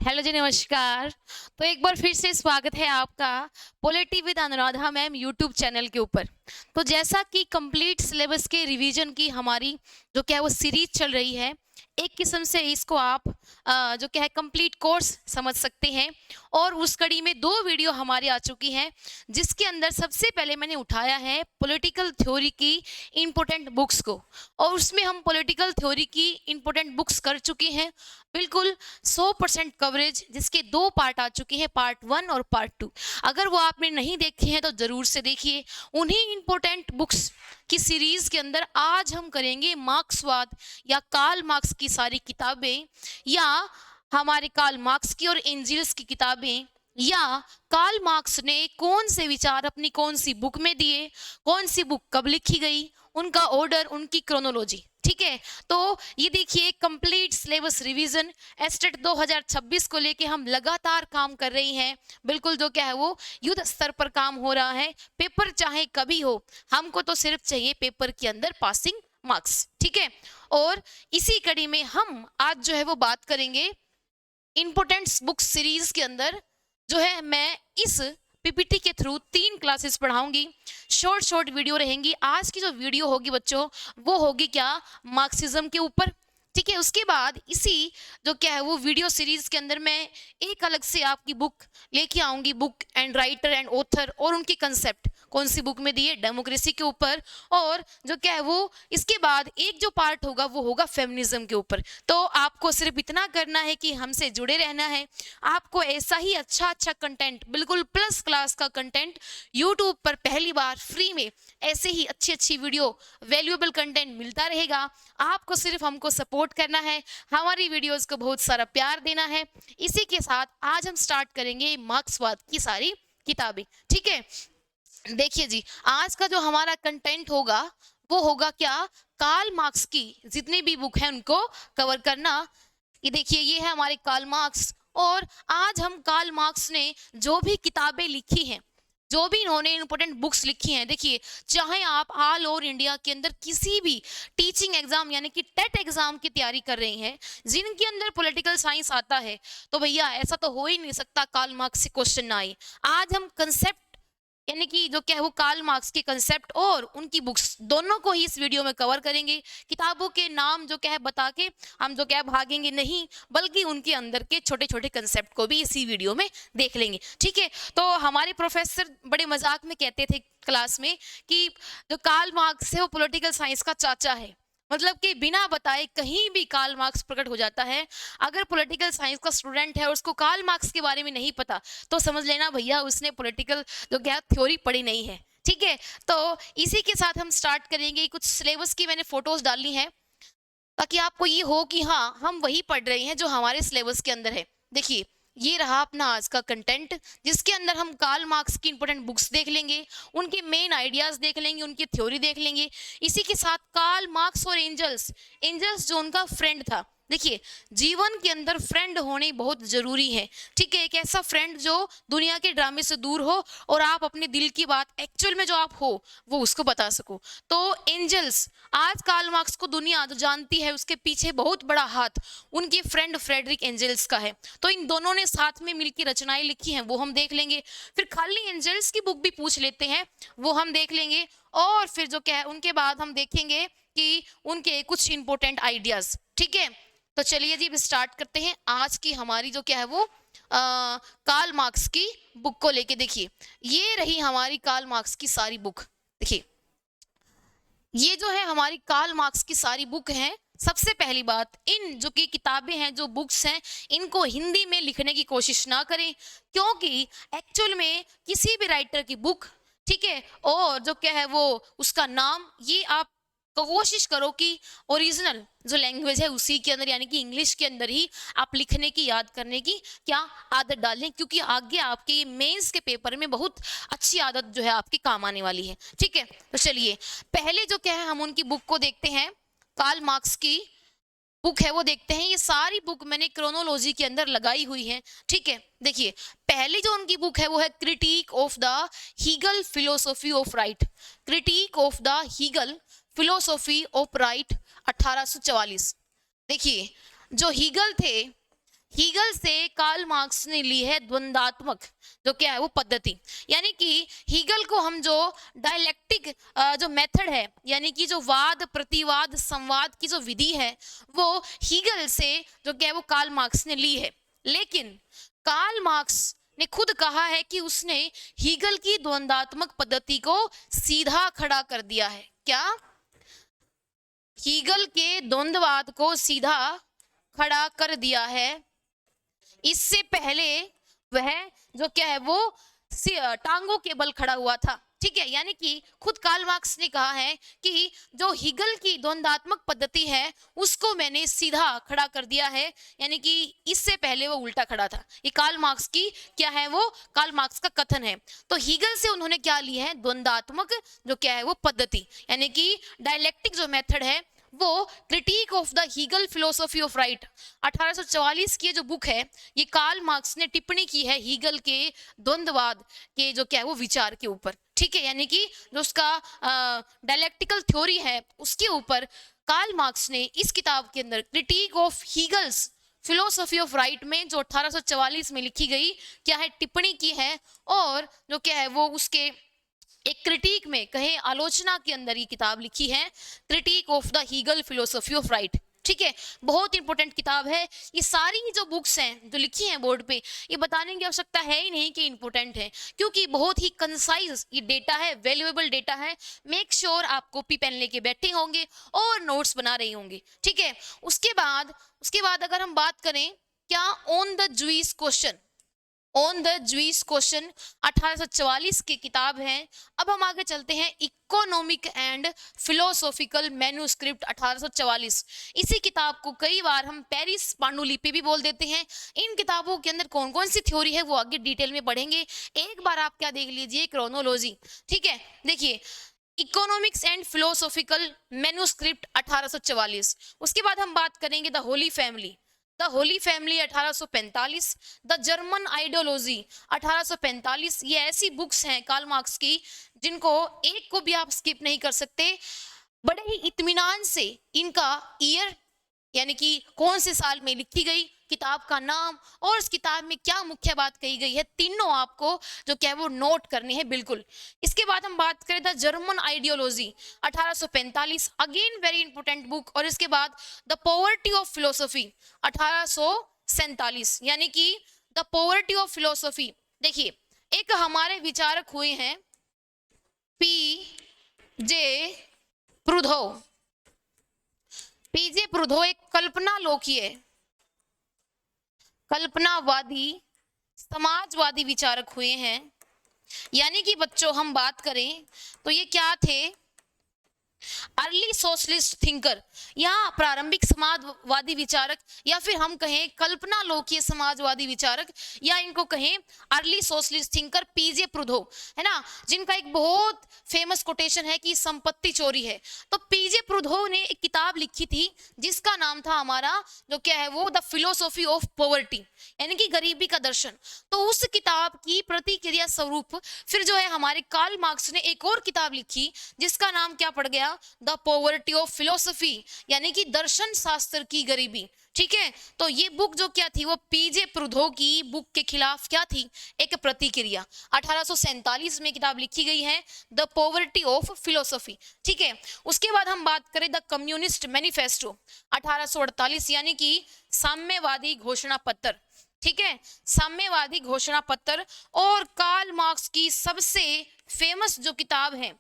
Hello जी, नमस्कार। तो एक बार फिर से स्वागत है आपका polity with Anuradha ma'am YouTube channel के ऊपर। तो जैसा कि कंप्लीट सिलेबस के रिवीजन की हमारी जो क्या है वो सीरीज चल रही है, एक किस्म से इसको आप जो क्या है कंप्लीट कोर्स समझ सकते हैं। और उस कड़ी में 2 वीडियो हमारी आ चुकी हैं, जिसके अंदर सबसे पहले मैंने उठाया है पॉलिटिकल थ्योरी की इम्पोर्टेंट बुक्स को, और उसमें हम पॉलिटिकल थ्योरी की इम्पोर्टेंट बुक्स कर चुके हैं बिल्कुल 100% कवरेज, जिसके 2 पार्ट आ चुके हैं, पार्ट 1 और पार्ट 2। अगर वो आपने नहीं देखे हैं तो जरूर से देखिए। उन्हीं इंपॉर्टेंट बुक्स की सीरीज के अंदर आज हम करेंगे मार्क्सवाद या कार्ल मार्क्स की सारी किताबें, या हमारे कार्ल मार्क्स की और एंजिल्स की किताबें, या कार्ल मार्क्स ने कौन से विचार अपनी कौन सी बुक में दिए, कौन सी बुक कब लिखी गई, उनका ऑर्डर, उनकी क्रोनोलॉजी। ठीक है, तो ये देखिए कंप्लीट सिलेबस रिवीजन एस्टेट 2026 को लेके हम लगातार काम कर रही हैं। बिल्कुल जो क्या है वो युद्ध स्तर पर काम हो रहा है। पेपर चाहे कभी हो, हमको तो सिर्फ चाहिए पेपर के अंदर पासिंग मार्क्स। ठीक है, और इसी कड़ी में हम आज जो है वो बात करेंगे इंपोर्टेंट्स बुक सीरीज के अंदर। जो है मैं इस पीपीटी के थ्रू 3 क्लासेस पढ़ाऊंगी, शॉर्ट शॉर्ट वीडियो रहेंगी। आज की जो वीडियो होगी बच्चों, वो होगी क्या, मार्क्सिज्म के ऊपर। ठीक है, उसके बाद इसी जो क्या है वो वीडियो सीरीज के अंदर मैं एक अलग से आपकी बुक लेके आऊंगी, book and writer and author और उनकी कंसेप्ट कौन सी बुक में दी है, डेमोक्रेसी के ऊपर। और जो क्या है वो इसके बाद एक जो पार्ट होगा वो होगा फेमिनिज्म के ऊपर। तो आपको सिर्फ इतना करना है कि हमसे जुड़े रहना है। आपको ऐसा ही अच्छा अच्छा कंटेंट, बिल्कुल प्लस क्लास का कंटेंट यूट्यूब पर पहली बार फ्री में ऐसे ही अच्छी अच्छी वीडियो, वैल्यूएबल कंटेंट मिलता रहेगा। आपको सिर्फ हमको सपोर्ट करना है, हमारी वीडियोस को बहुत सारा प्यार देना है। इसी के साथ आज हम स्टार्ट करेंगे मार्क्सवाद की सारी किताबें। ठीक है, देखिए जी, आज का जो हमारा कंटेंट होगा वो होगा क्या, कार्ल मार्क्स की जितनी भी बुक है उनको कवर करना। ये देखिए, ये है हमारे कार्ल मार्क्स, और आज हम कार्ल मार्क्स ने जो भी किताबें लिखी हैं, जो भी इन्होंने इंपोर्टेंट बुक्स लिखी हैं, देखिए चाहे आप ऑल ओवर इंडिया के अंदर किसी भी टीचिंग एग्जाम यानी कि टेट एग्जाम की तैयारी कर रहे हैं, जिनके अंदर पॉलिटिकल साइंस आता है, तो भैया ऐसा तो हो ही नहीं सकता कार्ल मार्क्स से क्वेश्चन ना आए। आज हम कंसेप्ट यानी कि जो क्या है वो कार्ल मार्क्स के कंसेप्ट और उनकी बुक्स दोनों को ही इस वीडियो में कवर करेंगे। किताबों के नाम जो क्या है बता के हम जो क्या है भागेंगे नहीं, बल्कि उनके अंदर के छोटे छोटे कंसेप्ट को भी इसी वीडियो में देख लेंगे। ठीक है, तो हमारे प्रोफेसर बड़े मजाक में कहते थे क्लास में कि जो कार्ल मार्क्स है वो पॉलिटिकल साइंस का चाचा है। मतलब कि बिना बताए कहीं भी कार्ल मार्क्स प्रकट हो जाता है। अगर पॉलिटिकल साइंस का स्टूडेंट है और उसको कार्ल मार्क्स के बारे में नहीं पता, तो समझ लेना भैया उसने पॉलिटिकल जो क्या थ्योरी पढ़ी नहीं है। ठीक है, तो इसी के साथ हम स्टार्ट करेंगे। कुछ सिलेबस की मैंने फोटोज डाली हैं ताकि आपको ये हो कि हाँ हम वही पढ़ रहे हैं जो हमारे सिलेबस के अंदर है। देखिए, ये रहा अपना आज का कंटेंट, जिसके अंदर हम कार्ल मार्क्स की इंपॉर्टेंट बुक्स देख लेंगे, उनके मेन आइडियाज देख लेंगे, उनकी थ्योरी देख लेंगे। इसी के साथ कार्ल मार्क्स और एंजल्स, एंजल्स जो उनका फ्रेंड था। देखिए, जीवन के अंदर फ्रेंड होने बहुत जरूरी है। ठीक है, एक ऐसा फ्रेंड जो दुनिया के ड्रामे से दूर हो और आप अपने दिल की बात एक्चुअल में जो आप हो वो उसको बता सको। तो एंजल्स, आज कार्ल मार्क्स को दुनिया जो जानती है उसके पीछे बहुत बड़ा हाथ उनके फ्रेंड फ्रेडरिक एंजल्स का है। तो इन दोनों ने साथ में मिलकर रचनाएं लिखी हैं, वो हम देख लेंगे। फिर खाली एंजल्स की बुक भी पूछ लेते हैं, वो हम देख लेंगे। और फिर जो क्या है उनके बाद हम देखेंगे कि उनके कुछ इंपॉर्टेंट आइडियाज। ठीक है, तो चलिए जी स्टार्ट करते हैं आज की हमारी जो क्या है वो कार्ल मार्क्स की बुक को लेके। देखिए, ये रही हमारी कार्ल मार्क्स की सारी बुक। देखिए, ये जो है हमारी कार्ल मार्क्स की सारी बुक हैं। सबसे पहली बात, इन जो की किताबें हैं, जो बुक्स हैं, इनको हिंदी में लिखने की कोशिश ना करें, क्योंकि एक्चुअल में किसी भी राइटर की बुक, ठीक है, और जो क्या है वो उसका नाम, ये आप कोशिश करो कि ओरिजिनल जो लैंग्वेज है उसी के अंदर यानी कि इंग्लिश के अंदर ही आप लिखने की, याद करने की क्या आदत डालें, क्योंकि आगे आपके मेंस के पेपर में बहुत अच्छी आदत जो है आपकी काम आने वाली है। ठीक है, तो चलिए पहले जो क्या है हम उनकी बुक को देखते हैं। कार्ल मार्क्स की बुक है वो देखते हैं। ये सारी बुक मैंने क्रोनोलॉजी के अंदर लगाई हुई है। ठीक है, देखिए पहली जो उनकी बुक है वो है critique of the Hegel philosophy of right. Critique of the Hegel philosophy of right 1844। देखिए, जो हीगल थे हीगल से कार्ल मार्क्स ने ली है द्वंद्वात्मक जो क्या है वो पद्धति, यानी कि हीगल को हम जो डायलेक्टिक जो मेथड है, यानी कि जो वाद प्रतिवाद संवाद की जो विधि है, वो हीगल से जो क्या है वो कार्ल मार्क्स ने ली है। लेकिन कार्ल मार्क्स ने खुद कहा है कि उसने हीगल की द्वंद्वात्मक पद्धति को सीधा खड़ा कर दिया है। क्या? हीगल के द्वंद्ववाद को सीधा खड़ा कर दिया है। इससे पहले वह जो क्या है वो टांगों के बल खड़ा हुआ था। ठीक है, यानी कि खुद कार्ल मार्क्स ने कहा है कि जो हीगल की द्वंद्वात्मक पद्धति है उसको मैंने सीधा खड़ा कर दिया है, यानी कि इससे पहले वो उल्टा खड़ा था। ये कार्ल मार्क्स की क्या है वो कार्ल मार्क्स का कथन है। तो हीगल से उन्होंने क्या ली है? द्वंद्वात्मक जो क्या है वो पद्धति, यानी कि डायलेक्टिक जो मेथड है वो critique of the Hegel philosophy of right 1844 की जो बुक है, ये कार्ल मार्क्स ने टिप्पणी की है हीगल के द्वंद्ववाद के जो क्या है वो विचार के ऊपर। ठीक है, यानी कि जो उसका डायलेक्टिकल थ्योरी है उसके ऊपर कार्ल मार्क्स ने इस किताब के अंदर critique of Hegel's philosophy of right में जो 1844 में लिखी गई क्या है टिप्पणी की है, और जो क्या है वो उसके एक क्रिटिक में कहे आलोचना के अंदर ये किताब लिखी है, critique of the Hegel philosophy of right. ठीक है, बहुत इंपॉर्टेंट किताब है। ये सारी जो बुक्स हैं जो लिखी हैं बोर्ड पे, ये बताने की आवश्यकता है ही नहीं कि इंपॉर्टेंट है, क्योंकि बहुत ही कंसाइज ये डेटा है, वैल्यूएबल डेटा है। मेक श्योर आप कॉपी पेन लेके बैठे होंगे और नोट्स बना रहे होंगे। ठीक है, उसके बाद अगर हम बात करें क्या on the Jewish question, on the Jewish question 1844 की किताब है। अब हम आगे चलते हैं इकोनॉमिक एंड फिलोसॉफिकल मैन्युस्क्रिप्ट 1844। इसी किताब को कई बार हम पेरिस पांडुलिपि भी बोल देते हैं। इन किताबों के अंदर कौन कौन सी थ्योरी है वो आगे डिटेल में पढ़ेंगे। एक बार आप क्या देख लीजिए क्रोनोलॉजी। ठीक है, देखिए इकोनॉमिक्स एंड फिलोसॉफिकल मैन्युस्क्रिप्ट 1844। उसके बाद हम बात करेंगे the Holi family, the Holi family 1845, the German ideology 1845। ये ऐसी बुक्स हैं कार्ल मार्क्स की जिनको एक को भी आप स्किप नहीं कर सकते। बड़े ही इत्मीनान से इनका ईयर, यानी कि कौन से साल में लिखी गई, किताब का नाम और इस किताब में क्या मुख्य बात कही गई है, तीनों आपको जो क्या है वो नोट करनी है बिल्कुल। इसके बाद हम बात करें the German ideology 1845, again very important book. और इसके बाद द पॉवर्टी ऑफ फिलोसफी 1847, यानी कि द पॉवर्टी ऑफ फिलोसफी। देखिए एक हमारे विचारक हुए हैं पीजे प्रूधो। पीजे प्रूधो एक कल्पनावादी समाजवादी विचारक हुए हैं। यानी कि बच्चों हम बात करें तो ये क्या थे? अर्ली सोशलिस्ट थिंकर, या प्रारंभिक समाजवादी विचारक, या फिर हम कहें कल्पना लोकीय समाजवादी विचारक, या इनको कहें अर्ली सोशलिस्ट थिंकर पीजे प्रूधो, है ना, जिनका एक बहुत फेमस कोटेशन है कि संपत्ति चोरी है। तो पीजे प्रूधो ने एक किताब लिखी थी जिसका नाम था हमारा जो क्या है वो द फिलोसॉफी ऑफ पॉवर्टी, यानी कि गरीबी का दर्शन। तो उस किताब की प्रतिक्रिया स्वरूप फिर जो है हमारे कार्ल मार्क्स ने एक और किताब लिखी जिसका नाम क्या पड़ गया? द पॉवर्टी ऑफ फिलोसफी, यानी कि दर्शन शास्त्र की गरीबी। ठीक है, तो ये बुक जो क्या थी वो पीजे प्रूधो की बुक के खिलाफ क्या थी? एक प्रतिक्रिया। 1847 में किताब लिखी गई है द पॉवर्टी ऑफ फिलोसफी। ठीक है, उसके बाद हम बात करें द कम्युनिस्ट मैनिफेस्टो 1848, यानी कि साम्यवादी घोषणा पत्र। ठीक है, साम्यवादी घोषणा पत्र। और कार्ल मार्क्स की सबसे फेमस जो किताब है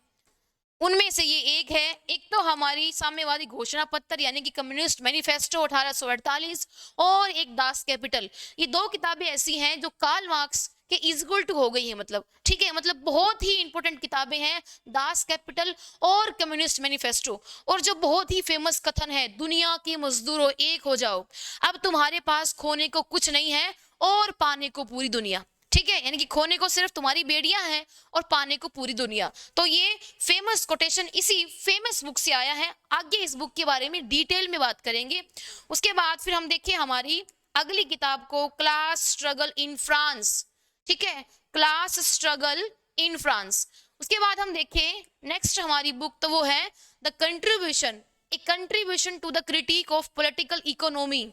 उनमें से ये एक है। एक तो हमारी साम्यवादी घोषणा पत्र यानी कि कम्युनिस्ट मैनिफेस्टो 1848, और एक दास कैपिटल। ये दो किताबें ऐसी हैं जो कार्ल मार्क्स के इक्वल टू हो गई है, मतलब ठीक है, मतलब बहुत ही इंपॉर्टेंट किताबें हैं दास कैपिटल और कम्युनिस्ट मैनिफेस्टो। और जो बहुत ही फेमस कथन है, दुनिया के मजदूरों एक हो जाओ, अब तुम्हारे पास खोने को कुछ नहीं है और पाने को पूरी दुनिया। ठीक है, यानी कि खोने को सिर्फ तुम्हारी बेड़ियां हैं और पाने को पूरी दुनिया। तो ये फेमस कोटेशन इसी फेमस बुक से आया है। आगे इस बुक के बारे में डिटेल में बात करेंगे। उसके बाद फिर हम देखें हमारी अगली किताब को, क्लास स्ट्रगल इन फ्रांस। ठीक है, क्लास स्ट्रगल इन फ्रांस। उसके बाद हम देखें नेक्स्ट हमारी बुक, तो वो है the contribution, a contribution to the critique of political economy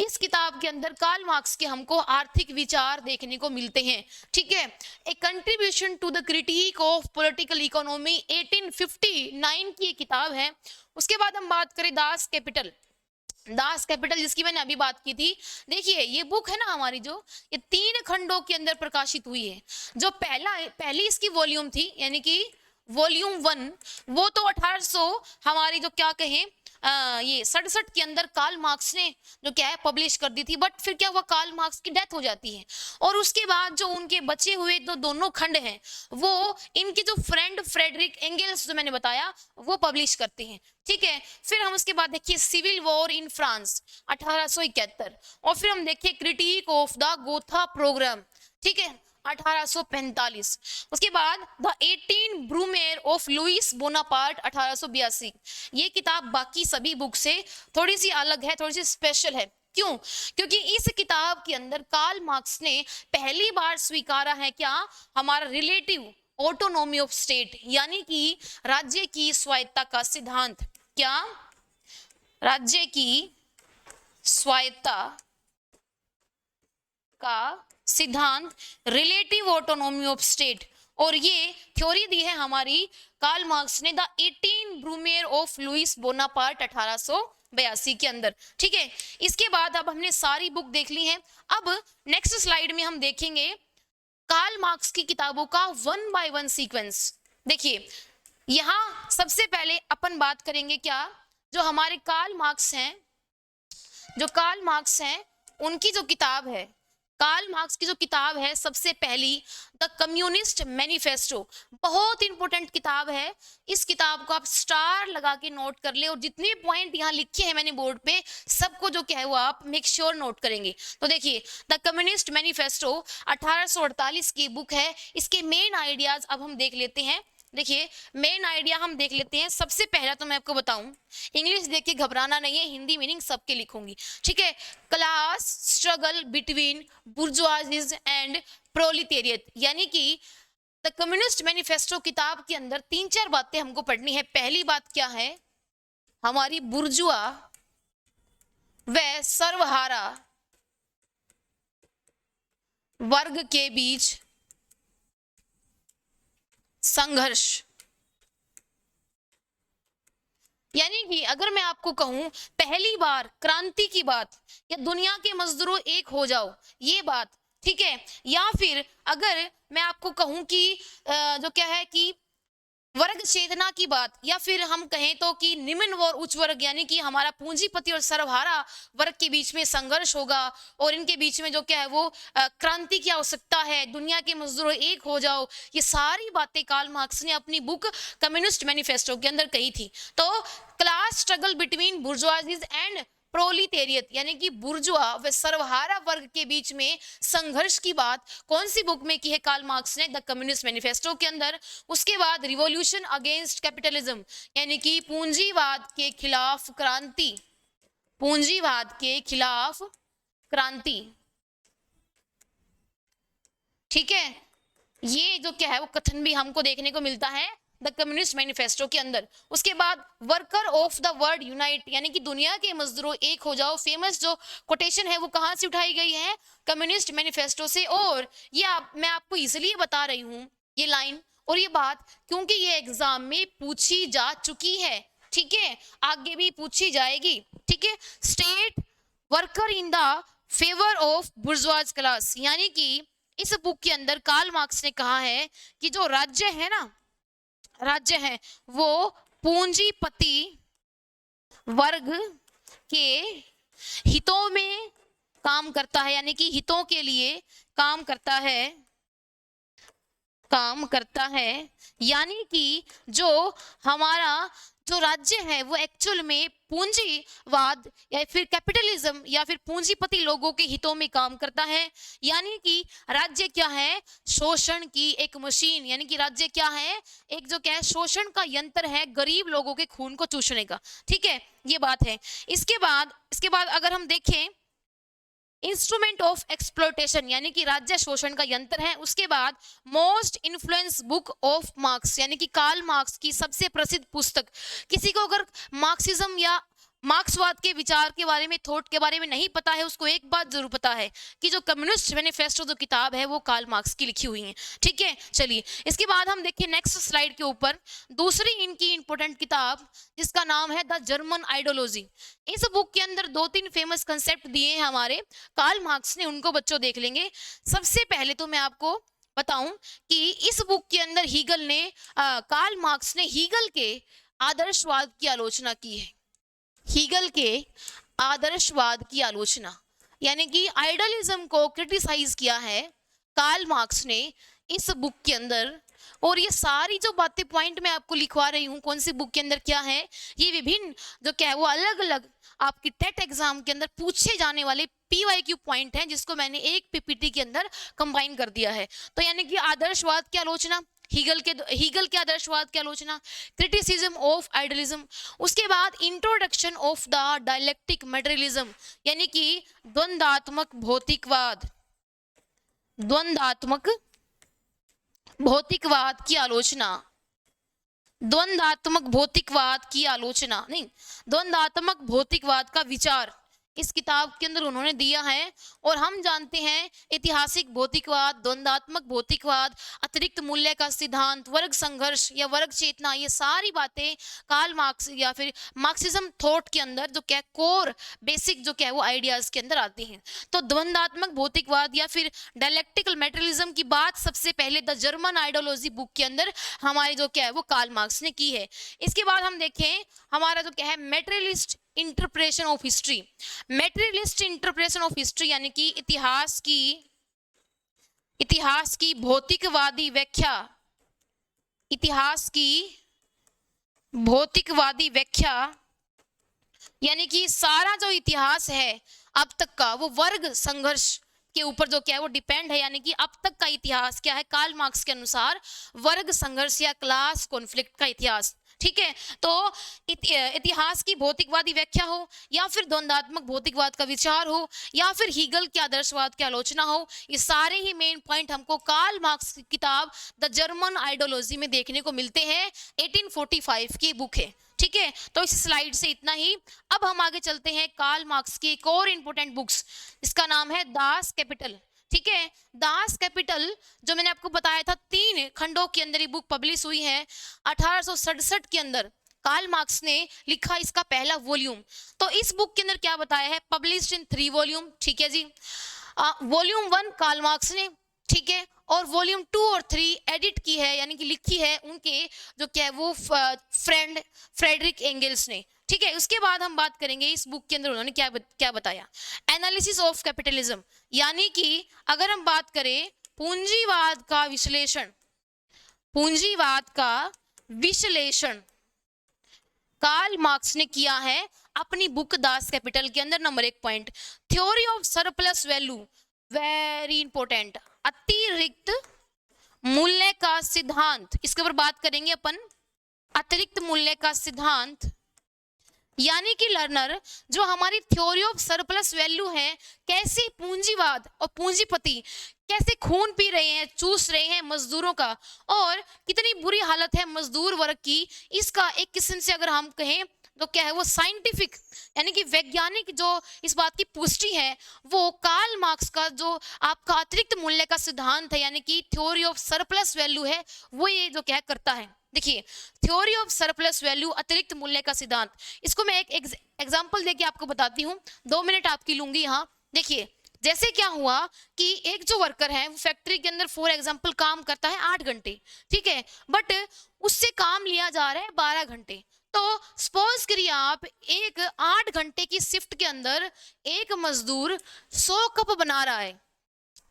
इस किताब के अंदर कार्ल मार्क्स के हमको आर्थिक विचार देखने को मिलते हैं, ठीक है। A contribution to the critique of political economy 1859 की ये किताब है। उसके बाद हम बात करें दास कैपिटल जिसकी मैंने अभी बात की थी। देखिए ये बुक है ना हमारी, जो ये 3 खंडों के अंदर प्रकाशित हुई है। जो पहली इसकी वॉल्यूम थी यानी कि वॉल्यूम 1, वो तो 1800 हमारी जो क्या कहें ये 67 के अंदर कार्ल मार्क्स ने जो क्या है पब्लिश कर दी थी। बट फिर क्या हुआ, कार्ल मार्क्स की डेथ हो जाती है और उसके बाद जो उनके बचे हुए जो दोनों खंड हैं वो इनके जो फ्रेंड फ्रेडरिक एंगेल्स जो मैंने बताया वो पब्लिश करते हैं, ठीक है। फिर हम उसके बाद देखिए सिविल वॉर इन फ्रांस 1871, और फिर हम देखिए critique of the Gotha programme, ठीक है, 1845। उसके बाद the 18 Brumaire of Louis Bonaparte 1882। ये किताब बाकी सभी बुक से थोड़ी सी अलग है, थोड़ी सी स्पेशल है। क्यों? क्योंकि इस किताब के अंदर कार्ल मार्क्स ने पहली बार स्वीकारा है क्या, हमारा रिलेटिव ऑटोनॉमी ऑफ स्टेट, यानी कि राज्य की स्वायत्ता का सिद्धांत। क्या? राज्य की स्वायत्ता का सिद्धांत, रिलेटिव ऑटोनॉमी ऑफ स्टेट। और ये थ्योरी दी है हमारी कार्ल मार्क्स ने the 18 Brumaire of Louis Bonaparte 1882 के अंदर, ठीक है। इसके बाद अब हमने सारी बुक देख ली है। अब नेक्स्ट स्लाइड में हम देखेंगे कार्ल मार्क्स की किताबों का 1 बाय 1 सीक्वेंस। देखिए यहाँ सबसे पहले अपन बात करेंगे क्या, जो हमारे कार्ल मार्क्स हैं उनकी जो किताब है, कार्ल मार्क्स की जो किताब है सबसे पहली द कम्युनिस्ट मैनिफेस्टो, बहुत इंपॉर्टेंट किताब है। इस किताब को आप स्टार लगा के नोट कर ले, और जितने पॉइंट यहाँ लिखे हैं मैंने बोर्ड पे सबको जो क्या है वो आप मेक श्योर नोट करेंगे। तो देखिए द कम्युनिस्ट मैनिफेस्टो 1848 की बुक है। इसके मेन आइडियाज अब हम देख लेते हैं। देखिए मेन आइडिया हम देख लेते हैं। सबसे पहला तो मैं आपको बताऊं, इंग्लिश देख के घबराना नहीं है, हिंदी मीनिंग सबके लिखूंगी, ठीक है। Class struggle between bourgeoisies and proletariat, यानी कि द कम्युनिस्ट मैनिफेस्टो किताब के अंदर 3-4 बातें हमको पढ़नी है। पहली बात क्या है, हमारी बुर्जुआ व सर्वहारा वर्ग के बीच संघर्ष। यानी कि अगर मैं आपको कहूं पहली बार क्रांति की बात, या दुनिया के मजदूरों एक हो जाओ ये बात, ठीक है, या फिर अगर मैं आपको कहूं कि जो क्या है कि वर्ग चेतना की बात, या फिर हम कहें तो कि निम्न और उच्च वर्ग, यानी कि हमारा पूंजीपति और सर्वहारा वर्ग के बीच में संघर्ष होगा और इनके बीच में जो क्या है वो क्रांति की आवश्यकता है, दुनिया के मजदूरों एक हो जाओ, ये सारी बातें कार्ल मार्क्स ने अपनी बुक कम्युनिस्ट मैनिफेस्टो के अंदर कही थी। तो class struggle between bourgeoisies and proletariat, यानी कि बुर्जुआ व सर्वहारा वर्ग के बीच में संघर्ष की बात कौन सी बुक में की है, कार्ल मार्क्स ने द कम्युनिस्ट मैनिफेस्टो के अंदर। उसके बाद रिवॉल्यूशन अगेंस्ट कैपिटलिज्म, यानी कि पूंजीवाद के खिलाफ क्रांति, पूंजीवाद के खिलाफ क्रांति, ठीक है। ये जो क्या है वो कथन भी हमको देखने को मिलता है द कम्युनिस्ट मैनिफेस्टो के अंदर। उसके बाद worker of the world unite, यानी कि दुनिया के मजदूरों एक हो जाओ, फेमस जो कोटेशन है वो कहां से उठाई गई है, कम्युनिस्ट मैनिफेस्टो से। और ये मैं आपको इसलिए बता रही हूं ये लाइन और ये बात क्योंकि ये एग्जाम में पूछी जा चुकी है, ठीक है, आगे भी पूछी जाएगी, ठीक है। State worker in the favour of bourgeois class, यानी कि इस बुक के अंदर कार्ल मार्क्स ने कहा है कि जो राज्य है ना, राज्य है वो पूंजीपति वर्ग के हितों में काम करता है, यानी कि हितों के लिए काम करता है, यानी कि जो हमारा जो राज्य है वो एक्चुअल में पूंजीवाद या फिर कैपिटलिज्म या फिर पूंजीपति लोगों के हितों में काम करता है। यानी कि राज्य क्या है, शोषण की एक मशीन, यानी कि राज्य क्या है, एक जो क्या है शोषण का यंत्र है, गरीब लोगों के खून को चूसने का, ठीक है, ये बात है। इसके बाद अगर हम देखें इंस्ट्रूमेंट ऑफ एक्सप्लोटेशन, यानी कि राज्य शोषण का यंत्र है। उसके बाद most influence book of marks, यानी कि कार्ल मार्क्स की सबसे प्रसिद्ध पुस्तक। किसी को अगर मार्क्सिज्म या मार्क्सवाद के विचार के बारे में, थॉट के बारे में नहीं पता है, उसको एक बात जरूर पता है कि जो कम्युनिस्ट मैनिफेस्टो जो किताब है वो कार्ल मार्क्स की लिखी हुई है। ठीक है, चलिए इसके बाद हम देखें नेक्स्ट स्लाइड के ऊपर दूसरी इनकी इंपॉर्टेंट किताब जिसका नाम है द जर्मन आइडियोलॉजी। इस बुक के अंदर 2-3 फेमस कंसेप्ट दिए हैं हमारे कार्ल मार्क्स ने, उनको बच्चों देख लेंगे। सबसे पहले तो मैं आपको बताऊं कि इस बुक के अंदर हीगल ने कार्ल मार्क्स ने हीगल के आदर्शवाद की आलोचना की है। हीगल के आदर्शवाद की आलोचना यानी कि आइडियलिज्म को क्रिटिसाइज किया है कार्ल मार्क्स ने इस बुक के अंदर। और ये सारी जो बातें पॉइंट मैं आपको लिखवा रही हूँ कौन सी बुक के अंदर क्या है, ये विभिन्न जो क्या है वो अलग अलग आपकी टेट एग्जाम के अंदर पूछे जाने वाले PYQ पॉइंट हैं जिसको मैंने एक PPT के अंदर कंबाइन कर दिया है। तो यानी कि आदर्शवाद की आलोचना, हीगल के आदर्शवाद की आलोचना, क्रिटिसिज्म ऑफ आइडियलिज्म, उसके बाद introduction of the dialectic materialism यानी कि द्वंद्वात्मक भौतिकवाद, द्वंद्वात्मक भौतिकवाद की आलोचना, द्वंद्वात्मक भौतिकवाद की आलोचना नहीं, द्वंद्वात्मक भौतिकवाद का विचार इस किताब के अंदर उन्होंने दिया है। और हम जानते हैं ऐतिहासिक भौतिकवाद, द्वंद्वात्मक भौतिकवाद, अतिरिक्त मूल्य का सिद्धांत, वर्ग संघर्ष या वर्ग चेतना, ये सारी बातें कार्ल मार्क्स या फिर मार्क्सिज्म थॉट के अंदर जो क्या कोर बेसिक जो क्या है वो आइडियाज के अंदर आती हैं। तो द्वंद्वात्मक भौतिकवाद या फिर डायलेक्टिकल मटेरियलिज्म की बात सबसे पहले द जर्मन आइडियोलॉजी बुक के अंदर हमारे जो क्या है वो कार्ल मार्क्स ने की है। इसके बाद हम देखें हमारा जो क्या है materialist interpretation of history, materialist interpretation of history यानी कि इतिहास की भौतिकवादी व्याख्या, इतिहास की भौतिकवादी व्याख्या यानी कि सारा जो इतिहास है अब तक का वो वर्ग संघर्ष के ऊपर जो क्या है वो डिपेंड है। यानी कि अब तक का इतिहास क्या है कार्ल मार्क्स के अनुसार वर्ग संघर्ष या क्लास कॉन्फ्लिक्ट का इतिहास। ठीक है, तो इतिहास की भौतिकवादी व्याख्या हो या फिर द्वंद्वात्मक भौतिकवाद का विचार हो या फिर हीगल के आदर्शवाद की आलोचना हो, ये सारे ही मेन पॉइंट हमको कार्ल मार्क्स की किताब द जर्मन आइडियोलॉजी में देखने को मिलते हैं। 1845 की बुक है। ठीक है, तो इस स्लाइड से इतना ही। अब हम आगे चलते हैं कार्ल मार्क्स की एक और इंपॉर्टेंट बुक्स, इसका नाम है दास कैपिटल। ठीक है, दास कैपिटल जो मैंने आपको बताया था 3 खंडों के अंदर ये बुक पब्लिश हुई है। 1867 के अंदर कार्ल मार्क्स ने लिखा इसका पहला वॉल्यूम। तो इस बुक के अंदर क्या बताया है, पब्लिश्ड इन 3 वॉल्यूम। ठीक है जी, वॉल्यूम 1 कार्ल मार्क्स ने, ठीक है, और वॉल्यूम 2 और 3 एडिट की है यानी कि लिखी है उनके जो क्या है वो फ्रेंड फ्रेडरिक एंगल्स ने। ठीक है, उसके बाद हम बात करेंगे इस बुक के अंदर उन्होंने क्या बताया, एनालिसिस ऑफ कैपिटलिज्म यानी कि अगर हम बात करें पूंजीवाद का विश्लेषण, पूंजीवाद का विश्लेषण कार्ल मार्क्स ने किया है अपनी बुक दास कैपिटल के अंदर। Number 1 point, theory of surplus value, very important, अतिरिक्त मूल्य का सिद्धांत, इसके ऊपर बात करेंगे अपन। अतिरिक्त मूल्य का सिद्धांत यानी कि लर्नर जो हमारी थ्योरी ऑफ सरप्लस वैल्यू है, कैसे पूंजीवाद और पूंजीपति कैसे खून पी रहे हैं, चूस रहे हैं मजदूरों का, और कितनी बुरी हालत है मजदूर वर्ग की, इसका एक किस्म से अगर हम कहें तो क्या है वो साइंटिफिक यानी कि वैज्ञानिक जो इस बात की पुष्टि है वो कार्ल मार्क्स का जो आपका अतिरिक्त मूल्य का सिद्धांत है यानी कि थ्योरी ऑफ सरप्लस वैल्यू है वो ये जो क्या करता है। देखिए, थ्योरी ऑफ सरप्लस वैल्यू, अतिरिक्त मूल्य का सिद्धांत, इसको मैं एक एग्जांपल देके आपको बताती हूँ, 2 मिनट आपकी लूंगी यहाँ। देखिए, जैसे क्या हुआ कि एक जो वर्कर है वो फैक्ट्री के अंदर फॉर एग्जांपल काम करता है 8 घंटे, ठीक है, बट उससे काम लिया जा रहा है 12 घंटे। तो सपोज करिए आप एक 8 घंटे की शिफ्ट के अंदर एक मजदूर 100 कप बना रहा है,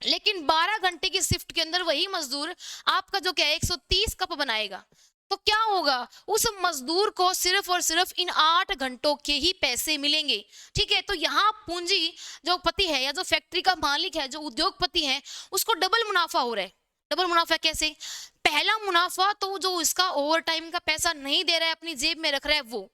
लेकिन 12 घंटे की शिफ्ट के अंदर वही मजदूर आपका जो क्या है 130 कप बनाएगा। तो क्या होगा, उस मजदूर को सिर्फ और सिर्फ इन 8 घंटों के ही पैसे मिलेंगे। ठीक है, तो यहाँ पूंजी जो पति है या जो फैक्ट्री का मालिक है, जो उद्योगपति है, उसको डबल मुनाफा हो रहा है। डबल मुनाफा कैसे, पहला मुनाफा तो जो इसका ओवर टाइम का पैसा नहीं दे रहा है अपनी जेब में रख रहा है वो,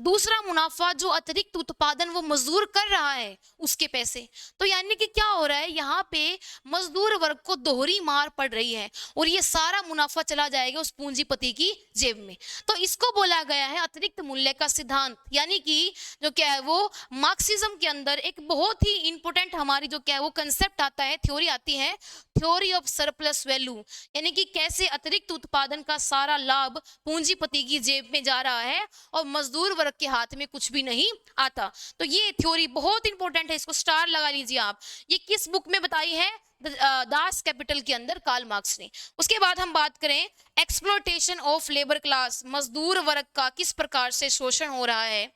दूसरा मुनाफा जो अतिरिक्त उत्पादन वो मजदूर कर रहा है उसके पैसे। तो यानी कि क्या हो रहा है, यहाँ पे मजदूर वर्ग को दोहरी मार पड़ रही है और ये सारा मुनाफा चला जाएगा उस पूंजीपति की जेब में। तो इसको बोला गया है अतिरिक्त मूल्य का सिद्धांत, यानी कि जो क्या है वो मार्क्सिज्म के अंदर एक बहुत ही इंपॉर्टेंट हमारी जो क्या है वो कंसेप्ट आता है, थ्योरी आती है, थ्योरी ऑफ सरप्लस वैल्यू, यानी कि कैसे अतिरिक्त उत्पादन का सारा लाभ पूंजीपति की जेब में जा रहा है और मजदूर वर्ग के हाथ में कुछ भी नहीं आता। तो ये थ्योरी बहुत इंपॉर्टेंट है, इसको स्टार लगा लीजिए आप। ये किस बुक में बताई है? दास कैपिटल के अंदर कार्ल मार्क्स ने। उसके बाद हम बात करें एक्सप्लॉयटेशन ऑफ लेबर क्लास, मजदूर वर्ग का किस प्रकार से शोषण हो रहा है,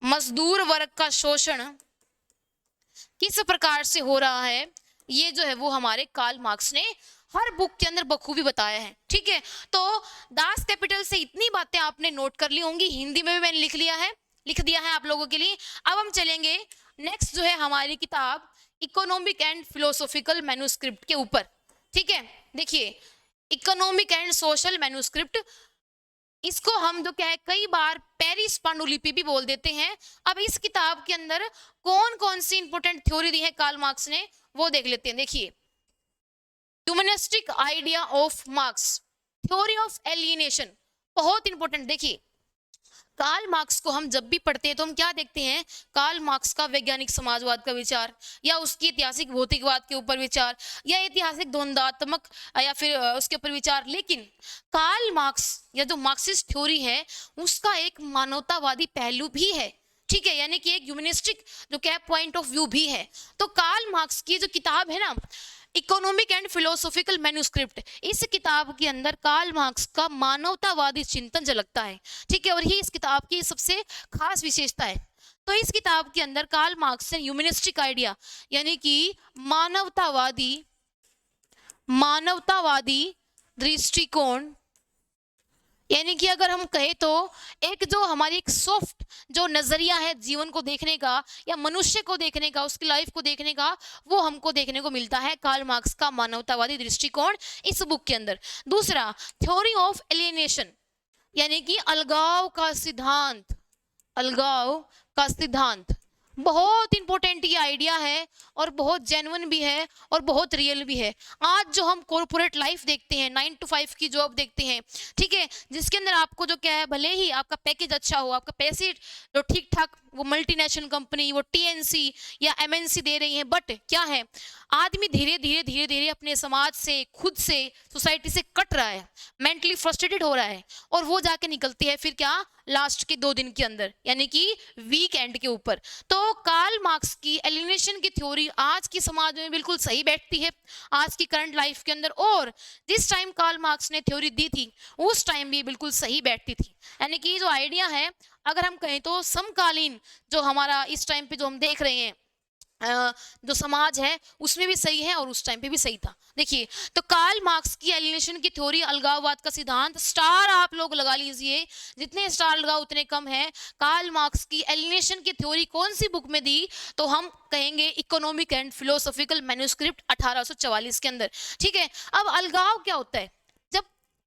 मजदूर वर्ग का शोषण किस प्रकार से हो रहा है, ये जो है वो हमारे कार्ल मार्क्स ने हर बुक के अंदर बखूबी बताया है। ठीक है, तो दास कैपिटल से इतनी बातें आपने नोट कर ली होंगी, हिंदी में भी मैंने लिख दिया है आप लोगों के लिए। अब हम चलेंगे नेक्स्ट जो है हमारी किताब इकोनॉमिक एंड फिलोसॉफिकल मैन्युस्क्रिप्ट के ऊपर। ठीक है, देखिए इकोनॉमिक एंड सोशल मैन्युस्क्रिप्ट, इसको हम जो क्या है कई बार पेरिस पांडुलिपि भी बोल देते हैं। अब इस किताब के अंदर कौन कौन सी इंपॉर्टेंट थ्योरी दी है कार्ल मार्क्स ने वो देख लेते हैं। देखिए humanistic idea of marks, theory of alienation, बहुत इंपॉर्टेंट। देखिए कार्ल मार्क्स को हम जब भी पढ़ते हैं तो हम क्या देखते हैं, कार्ल मार्क्स का वैज्ञानिक समाजवाद का विचार या उसकी ऐतिहासिक भौतिकवाद के ऊपर विचार या ऐतिहासिक द्वंद्वात्मक या फिर उसके ऊपर विचार। लेकिन कार्ल मार्क्स या जो मार्क्सिस्ट थ्योरी है उसका एक मानवतावादी पहलू भी है। ठीक है, यानी कि एक ह्यूमनिस्टिक जो क्या पॉइंट ऑफ व्यू भी है। तो कार्ल मार्क्स की जो किताब है ना इकोनॉमिक एंड फिलोसॉफिकल मैन्युस्क्रिप्ट, इस किताब के अंदर कार्ल मार्क्स का मानवतावादी चिंतन झलकता है। ठीक है, और ये इस किताब की सबसे खास विशेषता है। तो इस किताब के अंदर कार्ल मार्क्स ने ह्यूमनिस्टिक आइडिया यानी कि मानवतावादी दृष्टिकोण, यानी कि अगर हम कहें तो एक जो हमारी एक सॉफ्ट जो नजरिया है जीवन को देखने का या मनुष्य को देखने का, उसकी लाइफ को देखने का, वो हमको देखने को मिलता है कार्ल मार्क्स का मानवतावादी दृष्टिकोण इस बुक के अंदर। दूसरा थ्योरी ऑफ एलियनेशन, यानी कि अलगाव का सिद्धांत, बहुत इंपॉर्टेंट ये आइडिया है और बहुत जेन्युइन भी है और बहुत रियल भी है। आज जो हम कॉर्पोरेट लाइफ देखते हैं, 9 to 5 की जॉब देखते हैं, ठीक है, जिसके अंदर आपको जो क्या है भले ही आपका पैकेज अच्छा हो, आपका पैसे जो ठीक ठाक वो मल्टीनेशनल कंपनी वो टीएनसी या एमएनसी दे रही है, बट क्या है आदमी धीरे धीरे अपने समाज से, खुद से, सोसाइटी से कट रहा है, मेंटली फ्रस्ट्रेटेड हो रहा है और वो जाके निकलती है फिर क्या लास्ट के 2 दिन के अंदर, यानी कि वीक एंड के ऊपर। तो कार्ल मार्क्स की एलियनेशन की थ्योरी आज की समाज में बिल्कुल सही बैठती है, आज की करंट लाइफ के अंदर, और जिस टाइम कार्ल मार्क्स ने थ्योरी दी थी उस टाइम भी बिल्कुल सही बैठती थी। यानी कि जो आइडिया है अगर हम कहें तो समकालीन जो हमारा इस टाइम पे जो हम देख रहे हैं जो समाज है उसमें भी सही है और उस टाइम पे भी सही था। देखिए तो कार्ल मार्क्स की एलियनेशन की थ्योरी, अलगाववाद का सिद्धांत, स्टार आप लोग लगा लीजिए, जितने स्टार लगाओ उतने कम है। कार्ल मार्क्स की एलियनेशन की थ्योरी कौन सी बुक में दी, तो हम कहेंगे इकोनॉमिक एंड फिलोसॉफिकल मैन्युस्क्रिप्ट 1844 के अंदर। ठीक है, अब अलगाव क्या होता है, जब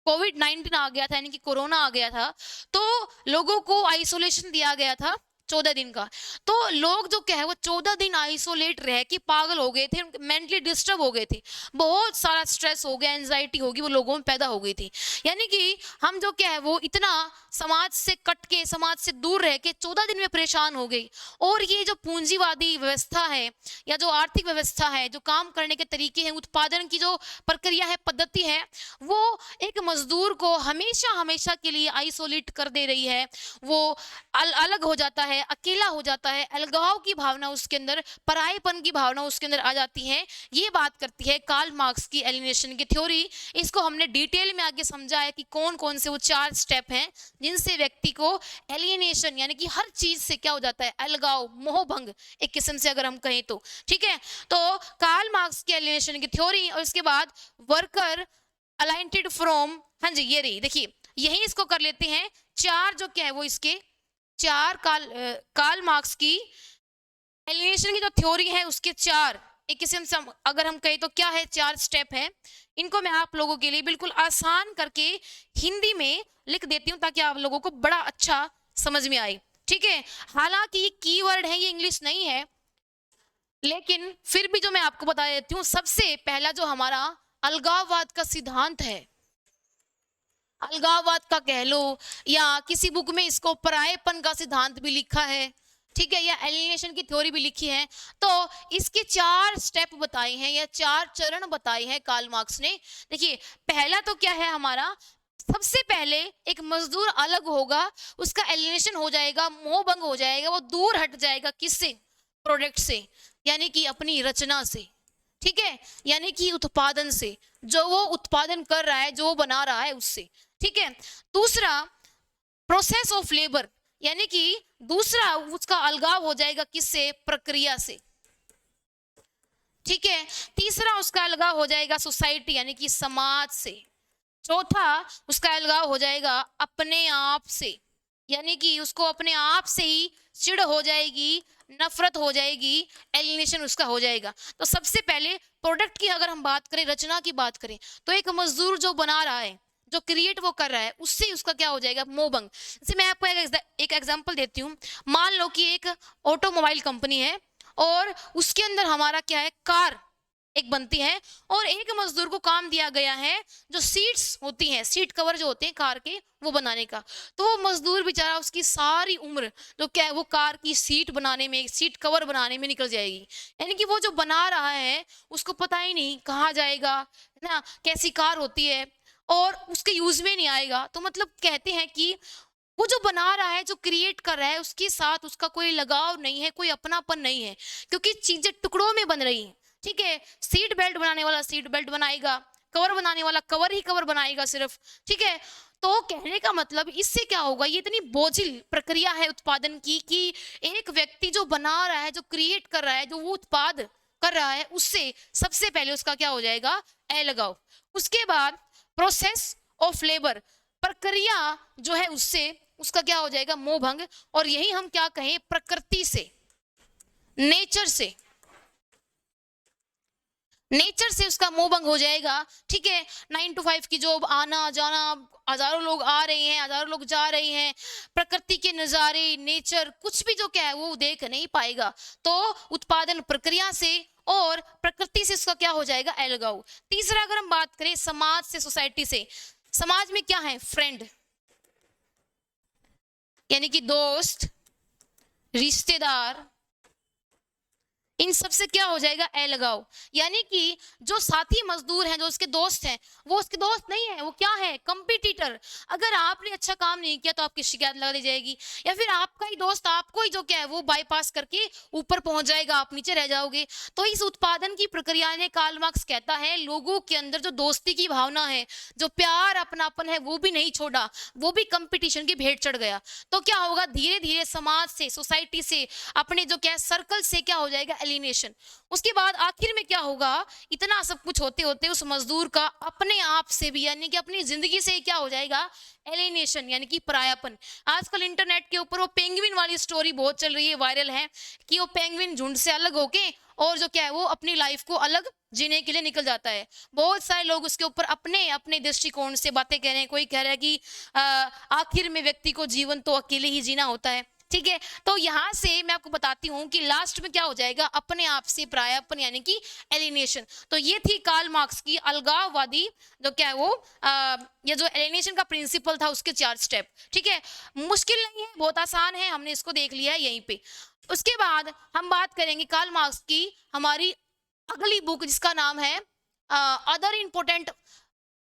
कोविड-19 आ गया था यानी कि कोरोना आ गया था तो लोगों को आइसोलेशन दिया गया था 14 दिन का। तो लोग जो क्या है वो 14 दिन आइसोलेट रह के पागल हो गए थे, मेंटली डिस्टर्ब हो गए थे, बहुत सारा स्ट्रेस हो गया, एंजाइटी होगी वो लोगों में पैदा हो गई थी। यानी कि हम जो क्या है वो इतना समाज से कट के, समाज से दूर रह के 14 दिन में परेशान हो गई। और ये जो पूंजीवादी व्यवस्था है या जो आर्थिक व्यवस्था है, जो काम करने के तरीके हैं, उत्पादन की जो प्रक्रिया है, पद्धति है, वो एक मजदूर को हमेशा हमेशा के लिए आइसोलेट कर दे रही है। वो अलग हो जाता है, अकेला हो जाता है, अलगाव की भावना उसके अंदर, परायेपन की भावना उसके अंदर आ जाती है। ये बात करती है कार्ल मार्क्स की एलियनेशन की थ्योरी। इसको हमने डिटेल में आगे समझा है कि कौन कौन से वो 4 स्टेप हैं जिनसे व्यक्ति को एलियनेशन यानी कि हर चीज से क्या हो जाता है, अलगाव, मोहभंग एक किस्म से अगर हम कहें तो। ठीक है, तो कार्ल मार्क्स की एलियनेशन की थ्योरी और इसके बाद वर्कर अलाइंटेड फ्रॉम, हाँ जी ये रही, देखिए यही इसको कर लेते हैं 4 जो क्या है वो इसके 4 कार्ल मार्क्स की एलियनेशन की जो थ्योरी है उसके 4 एक किस्म से अगर हम कहें तो क्या है 4 स्टेप है। इनको मैं आप लोगों के लिए बिल्कुल आसान करके हिंदी में लिख देती हूँ ताकि आप लोगों को बड़ा अच्छा समझ में आई? ठीक है, हालांकि ये कीवर्ड है, ये इंग्लिश नहीं है, लेकिन फिर भी जो मैं आपको बता देती हूँ, सबसे पहला जो हमारा अलगाववाद का सिद्धांत है, अलगाववाद का कह लो, या किसी बुक में इसको परायेपन का सिद्धांत भी लिखा है, ठीक है, या एलिनेशन की थ्योरी भी लिखी है। तो इसके 4 स्टेप बताए हैं या 4 चरण बताए हैं कार्ल मार्क्स ने। देखिए, पहला तो क्या है हमारा, सबसे पहले एक मजदूर अलग होगा, उसका एलिनेशन हो जाएगा, मोहभंग हो जाएगा, वो दूर हट जाएगा, किससे? प्रोडक्ट से, यानी कि अपनी रचना से, ठीक है, यानी कि उत्पादन से, जो वो उत्पादन कर रहा है, जो वो बना रहा है उससे, ठीक है। दूसरा, प्रोसेस ऑफ लेबर, यानी कि दूसरा उसका अलगाव हो जाएगा, किससे? प्रक्रिया से, ठीक है। तीसरा उसका अलगाव हो जाएगा सोसाइटी, यानी कि समाज से। चौथा उसका अलगाव हो जाएगा अपने आप से, यानी कि उसको अपने आप से ही चिढ़ हो जाएगी, नफरत हो जाएगी, एलिनेशन उसका हो जाएगा। तो सबसे पहले प्रोडक्ट की अगर हम बात करें, रचना की बात करें, तो एक मजदूर जो बना रहा है, जो क्रिएट वो कर रहा है, उससे उसका क्या हो जाएगा? मोहभंग। जैसे मैं आपको एक एग्जांपल देती हूँ। मान लो कि एक ऑटोमोबाइल कंपनी है और उसके अंदर हमारा क्या है, कार एक बनती है, और एक मजदूर को काम दिया गया है जो सीट्स होती हैं, सीट कवर जो होते हैं कार के, वो बनाने का। तो वो मजदूर बेचारा, उसकी सारी उम्र जो क्या है, वो कार की सीट बनाने में, सीट कवर बनाने में निकल जाएगी। यानी कि वो जो बना रहा है उसको पता ही नहीं कहाँ जाएगा, है ना, कैसी कार होती है, और उसके यूज में नहीं आएगा। तो मतलब कहते हैं कि वो जो बना रहा है, जो क्रिएट कर रहा है, उसके साथ उसका कोई लगाव नहीं है, कोई अपनापन नहीं है, क्योंकि चीजें टुकड़ों में बन रही हैं, ठीक है। सीट बेल्ट बनाने वाला सीट बेल्ट बनाएगा, कवर बनाने वाला कवर ही कवर बनाएगा सिर्फ, ठीक है। तो कहने का मतलब इससे क्या होगा, ये इतनी बोझिल प्रक्रिया है उत्पादन की कि एक व्यक्ति जो बना रहा है, जो क्रिएट कर रहा है, जो वो उत्पाद कर रहा है, उससे सबसे पहले उसका क्या हो जाएगा? अलगाव। उसके बाद प्रोसेस ऑफ लेबर, प्रक्रिया जो है उससे उसका क्या हो जाएगा? मोहभंग। और यही हम क्या कहें, प्रकृति से, नेचर से, नेचर से उसका मोहभंग हो जाएगा, ठीक है। 9 to 5 की जॉब, आना जाना, हजारों लोग आ रहे हैं, हजारों लोग जा रहे हैं, प्रकृति के नजारे, नेचर, कुछ भी जो क्या है वो देख नहीं पाएगा। तो उत्पादन प्रक्रिया से और प्रकृति से उसका क्या हो जाएगा? अलगाव। तीसरा अगर हम बात करें समाज से, सोसाइटी से, समाज में क्या है? फ्रेंड, यानी कि दोस्त, रिश्तेदार, इन सब से क्या हो जाएगा? अलगाव। यानी कि जो साथी मजदूर हैं, जो उसके दोस्त हैं, वो उसके दोस्त नहीं है, वो क्या है? कंपटीटर। अगर आपने अच्छा काम नहीं किया तो आपकी शिकायत लगा दी जाएगी, या फिर आपका ही दोस्त आपको ही जो क्या है वो बाईपास करके ऊपर पहुंच जाएगा, आप नीचे रह जाओगे। तो इस उत्पादन की प्रक्रिया ने, कार्ल मार्क्स कहता है, लोगों के अंदर जो दोस्ती की भावना है, जो प्यार अपनापन है, वो भी नहीं छोड़ा, वो भी कंपटीशन की भेंट चढ़ गया। तो क्या होगा? धीरे धीरे समाज से, सोसाइटी से, अपने जो क्या सर्कल से क्या हो जाएगा? एलिनेशन। उसके बाद आखिर में क्या होगा? इतना सब कुछ होते होते उस मजदूर का अपने आप से भी, यानी कि अपनी जिंदगी से क्या हो जाएगा? एलिनेशन, यानी कि परायापन। आजकल इंटरनेट के ऊपर वो पेंगुइन वाली स्टोरी बहुत चल रही है, वायरल है, कि वो पेंगुइन झुंड से अलग होके और जो क्या है वो अपनी लाइफ को अलग जीने के लिए निकल जाता है। बहुत सारे लोग उसके ऊपर अपने अपने दृष्टिकोण से बातें कह रहे हैं। कोई कह रहा है कि आखिर में व्यक्ति को जीवन तो अकेले ही जीना होता है, ठीक है। तो यहां से मैं आपको बताती हूं कि लास्ट में क्या हो जाएगा? अपने आप से परायापन, यानी कि एलिनेशन। तो ये थी कार्ल मार्क्स की अलगाववादी जो क्या है वो ये जो एलिनेशन का प्रिंसिपल था, उसके 4 स्टेप, ठीक है। मुश्किल नहीं है, बहुत आसान है, हमने इसको देख लिया है यहीं पे। उसके बाद हम बात करेंगे कार्ल मार्क्स की हमारी अगली बुक, जिसका नाम है other important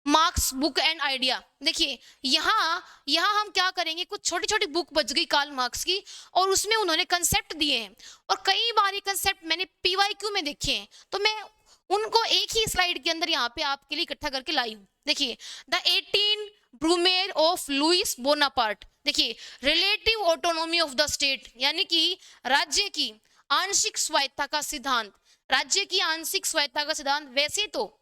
marks book and idea. देखिए यहाँ यहाँ हम क्या करेंगे, कुछ छोटी छोटी बुक बच गई कार्ल मार्क्स की, और उसमें उन्होंने कंसेप्ट दिए हैं, और कई बार ये कंसेप्ट मैंने पीवाईक्यू में देखे हैं, तो मैं उनको एक ही स्लाइड के अंदर यहाँ पे आपके लिए इकट्ठा करके लाई हूँ। देखिए, the 18 Brumaire of Louis Bonaparte. देखिए, relative autonomy of the state, यानी कि राज्य की आंशिक स्वायत्तता का सिद्धांत। राज्य की आंशिक स्वायत्तता का सिद्धांत, वैसे तो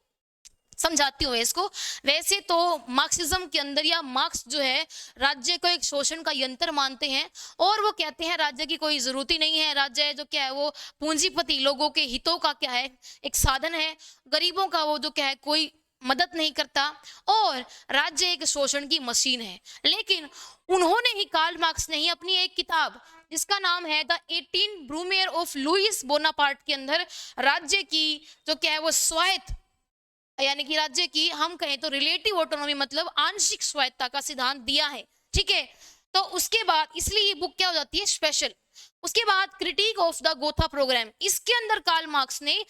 समझाती हूँ इसको, वैसे तो मार्क्सिज्म के अंदर, या मार्क्स जो है राज्य को एक शोषण का यंत्र मानते हैं, और वो कहते हैं राज्य की कोई जरूरत ही नहीं है, राज्य जो क्या है वो पूंजीपति लोगों के हितों का क्या है? एक साधन है, गरीबों का वो जो क्या है कोई मदद नहीं करता और राज्य एक शोषण की मशीन है। लेकिन उन्होंने ही, कार्ल मार्क्स ने ही, अपनी एक किताब जिसका नाम है the 18 Brumaire of Louis Bonaparte के अंदर राज्य की जो क्या है वो स्वायत्त, यानी कि राज्य की हम कहें तो रिलेटिव ऑटोनॉमी, मतलब आंशिक स्वायत्तता का सिद्धांत दिया है। ठीक है, तो उसके बाद इसलिए ये बुक क्या हो जाती है, स्पेशल। उसके बाद critique of the Gotha programme, इसके अंदर कार्ल मार्क्स ने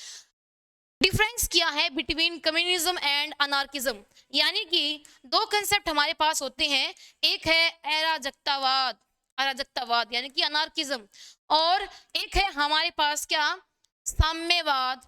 डिफरेंस किया है बिटवीन कम्युनिज्म एंड अनार्किज्म, यानी कि दो कंसेप्ट हमारे पास होते हैं, एक है अराजकतावाद, अराजकतावाद यानी कि अनार्किज्म, और एक है हमारे पास क्या, साम्यवाद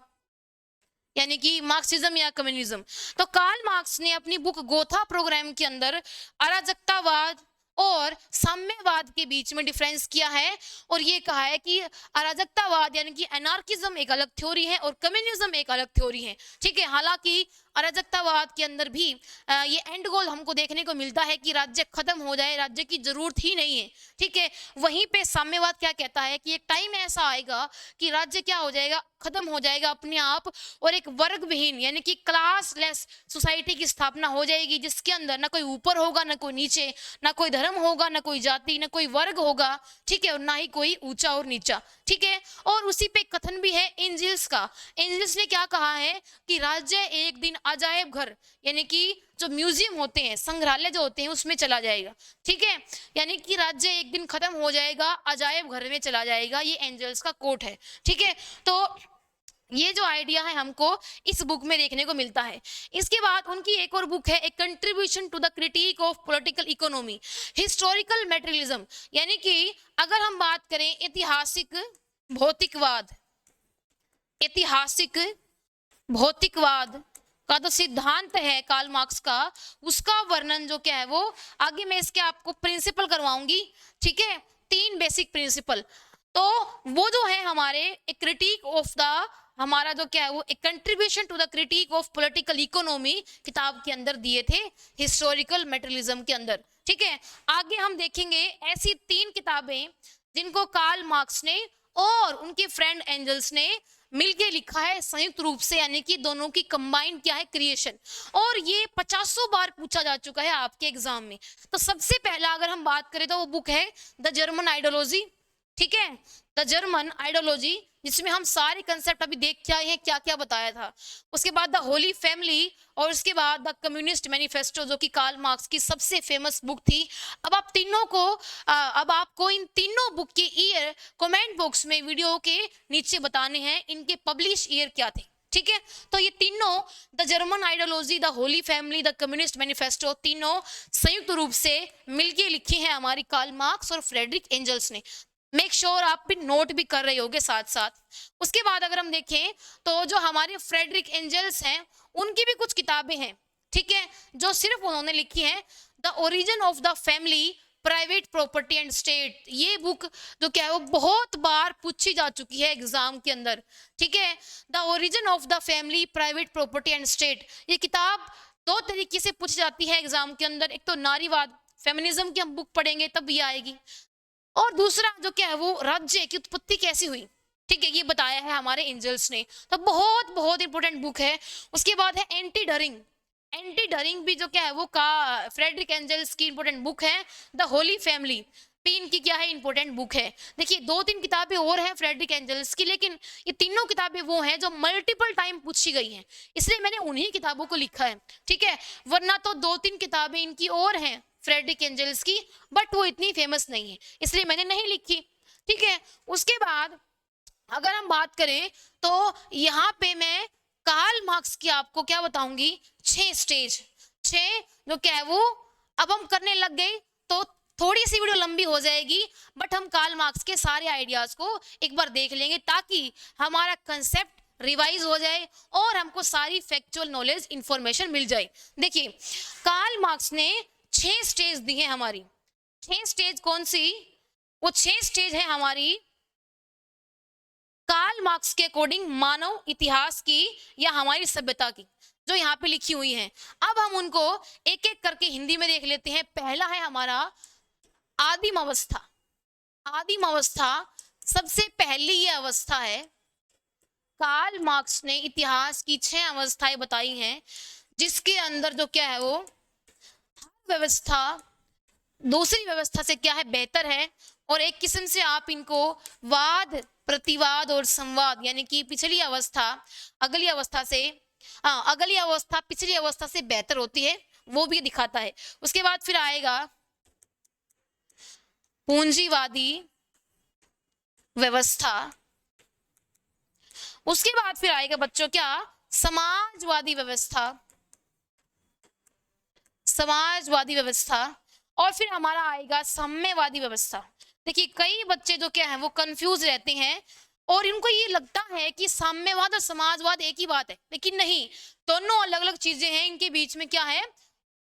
यानी कि मार्क्सिज्म या कम्युनिज्म। तो कार्ल मार्क्स ने अपनी बुक गोथा प्रोग्राम के अंदर अराजकतावाद और साम्यवाद के बीच में डिफरेंस किया है और ये कहा है कि अराजकतावाद यानी कि एनार्किज्म एक अलग थ्योरी है और कम्युनिज्म एक अलग थ्योरी है। ठीक है, हालांकि अराजकतावाद के अंदर भी ये एंड गोल हमको देखने को मिलता है कि राज्य खत्म हो जाए, राज्य की जरूरत ही नहीं है। ठीक है, वहीं पे साम्यवाद क्या कहता है कि एक टाइम ऐसा आएगा कि राज्य क्या हो जाएगा, खत्म हो जाएगा अपने आप, और एक वर्ग विहीन यानी कि क्लासलेस सोसाइटी की स्थापना हो जाएगी, जिसके अंदर ना कोई ऊपर होगा ना कोई नीचे, ना कोई धर्म होगा ना कोई जाति, ना कोई वर्ग होगा। ठीक है, और ना ही कोई ऊंचा और नीचा। ठीक है, और उसी पे कथन भी है एंजल्स का। एंजल्स ने क्या कहा है कि राज्य एक दिन अजायब घर यानी कि जो म्यूजियम होते हैं, संग्रहालय जो होते हैं, उसमें चला जाएगा। ठीक है, यानी कि राज्य एक दिन खत्म हो जाएगा, अजायब घर में चला जाएगा, ये एंजल्स का कोट है। ठीक है, तो ये जो आइडिया है हमको इस बुक में देखने को मिलता है। इसके बाद उनकी एक और बुक है, a contribution to the critique of political economy, historical materialism, यानी कि अगर हम बात करें ऐतिहासिक भौतिकवाद, ऐतिहासिक भौतिकवाद का जो सिद्धांत है कार्ल मार्क्स का, उसका वर्णन जो क्या है वो आगे मैं इसके आपको प्रिंसिपल करवाऊंगी। ठीक है, 3 बेसिक प्रिंसिपल, तो वो जो है हमारे एक क्रिटिक ऑफ द, हमारा जो क्या है वो एक contribution to the critique of political economy किताब के अंदर दिए थे, हिस्टोरिकल मटेरियलिज्म के अंदर। ठीक है, आगे हम देखेंगे ऐसी 3 किताबें जिनको कार्ल मार्क्स ने और उनके फ्रेंड एंजल्स ने मिलके लिखा है संयुक्त रूप से, यानी कि दोनों की कंबाइंड क्या है, क्रिएशन, और ये 50 बार पूछा जा चुका है आपके एग्जाम में। तो सबसे पहला अगर हम बात करें तो वो बुक है द जर्मन आइडियोलॉजी। ठीक है, द जर्मन आइडियोलॉजी, जिसमें हम सारे कंसेप्ट अभी देख के आए हैं, क्या क्या बताया था। उसके बाद द होली फैमिली, और उसके बाद द कम्युनिस्ट मैनिफेस्टो, जो कि कार्ल मार्क्स की सबसे फेमस बुक थी। अब आप तीनों को अब आपको इन तीनों बुक के ईयर कमेंट बॉक्स में वीडियो के नीचे बताने हैं, इनके पब्लिश ईयर क्या थे। ठीक है, तो ये तीनों, the German ideology, the Holi family, the communist manifesto, तीनों संयुक्त रूप से मिलके लिखी हैं हमारी कार्ल मार्क्स और फ्रेडरिक एंजल्स ने। मेक श्योर आप भी नोट भी कर रहे होगे साथ साथ। उसके बाद अगर हम देखें तो जो हमारे फ्रेडरिक एंजल्स हैं, उनकी भी कुछ किताबें हैं। ठीक है, जो सिर्फ उन्होंने लिखी है, the origin of the family, private property and state. ये बुक जो क्या है वो बहुत बार पूछी जा चुकी है एग्जाम के अंदर। ठीक है, the origin of the family, private property and state, ये किताब 2 तरीके से पूछी जाती है एग्जाम के अंदर। एक तो नारीवाद, फेमिनिज्म की हम बुक पढ़ेंगे तब ये आएगी, और दूसरा जो क्या है वो राज्य की उत्पत्ति कैसी हुई। ठीक है, ये बताया है हमारे एंजल्स ने, तो बहुत बहुत इंपॉर्टेंट बुक है। उसके बाद है एंटी डरिंग। एंटी डरिंग भी जो क्या है वो का फ्रेडरिक एंजल्स की इंपॉर्टेंट बुक है। द होली फैमिली भी इनकी क्या है इंपॉर्टेंट बुक है। देखिए 2-3 किताबें और हैं फ्रेडरिक एंजल्स की, लेकिन ये तीनों किताबें वो हैं जो मल्टीपल टाइम पूछी गई हैं, इसलिए मैंने उन्हीं किताबों को लिखा है। ठीक है, वरना तो 2-3 किताबें इनकी और हैं फ्रेडरिक एंजल्स की, बट वो इतनी फेमस नहीं है, इसलिए मैंने नहीं लिखी। ठीक है, उसके बाद अगर हम बात करें तो यहाँ पे मैं कार्ल मार्क्स की आपको क्या बताऊंगी, 6 स्टेज, 6 जो क्या है वो अब हम करने लग गए तो थोड़ी सी वीडियो लंबी हो जाएगी, बट हम कार्ल मार्क्स के सारे आइडियाज को एक बार देख लेंगे ताकि हमारा कंसेप्ट रिवाइज हो जाए और हमको सारी फैक्चुअल नॉलेज इंफॉर्मेशन मिल जाए। देखिए कार्ल मार्क्स ने 6 स्टेज दी है हमारी। 6 स्टेज कौन सी, वो 6 स्टेज है हमारी कार्ल मार्क्स के अकॉर्डिंग मानव इतिहास की या हमारी सभ्यता की, जो यहाँ पे लिखी हुई हैं। अब हम उनको एक एक करके हिंदी में देख लेते हैं। पहला है हमारा आदिम अवस्था। आदिम अवस्था सबसे पहली ये अवस्था है। कार्ल मार्क्स ने इतिहास की 6 अवस्थाएं बताई हैं जिसके अंदर जो क्या है वो व्यवस्था दूसरी व्यवस्था से क्या है बेहतर है, और एक किस्म से आप इनको वाद प्रतिवाद और संवाद यानी कि पिछली अवस्था अगली अवस्था से अगली अवस्था पिछली अवस्था से बेहतर होती है, वो भी दिखाता है। उसके बाद फिर आएगा पूंजीवादी व्यवस्था। उसके बाद फिर आएगा बच्चों क्या, समाजवादी व्यवस्था, समाजवादी व्यवस्था। और फिर हमारा आएगा साम्यवादी व्यवस्था। देखिए कई बच्चे जो क्या है वो कंफ्यूज रहते हैं और इनको ये लगता है कि साम्यवाद और समाजवाद एक ही बात है, लेकिन नहीं, दोनों अलग अलग चीजें हैं, इनके बीच में क्या है,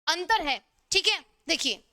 अंतर है। ठीक है, देखिए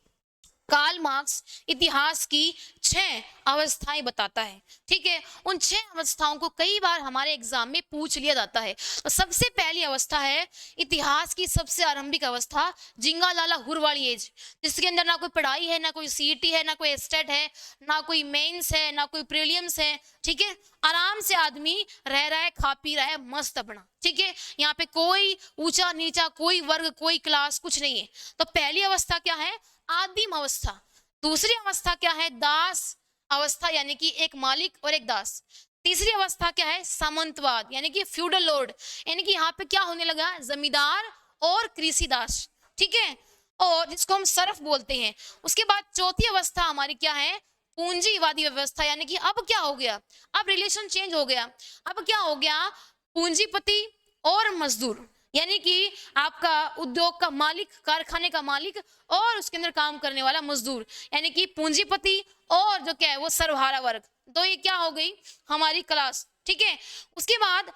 कार्ल मार्क्स इतिहास की 6 अवस्थाएं बताता है। ठीक है, उन 6 अवस्थाओं को कई बार हमारे एग्जाम में पूछ लिया जाता है। तो सबसे पहली अवस्था है इतिहास की सबसे आरंभिक अवस्था, जिंगालाला हुर वाली एज, जिसके अंदर ना कोई पढ़ाई है, ना कोई सीईटी है, ना कोई स्टेट है, ना कोई मेंस है, ना कोई प्रीलिम्स है। ठीक है, आराम से आदमी रह रहा है, खा पी रहा है मस्त अपना। ठीक है, यहाँ पे कोई ऊंचा नीचा, कोई वर्ग, कोई क्लास, कुछ नहीं है। तो पहली अवस्था क्या है, आदिम अवस्था। दूसरी अवस्था क्या है, दास अवस्था, यानी कि एक मालिक और एक दास। तीसरी अवस्था क्या है, सामंतवाद यानी कि फ्यूडल लॉर्ड, यानी कि यहाँ पे क्या होने लगा, जमींदार और कृषि दास। ठीक है, और जिसको हम सरफ बोलते हैं। उसके बाद चौथी अवस्था हमारी क्या है, पूंजीवादी व्यवस्था, यानी कि अब क्या हो गया, अब रिलेशन चेंज हो गया। अब क्या हो गया, पूंजीपति और मजदूर, यानी कि आपका उद्योग का मालिक, कारखाने का मालिक और उसके अंदर काम करने वाला मजदूर, यानी कि पूंजीपति और जो क्या है वो सर्वहारा वर्ग। तो ये क्या हो गई हमारी क्लास। ठीक है, उसके बाद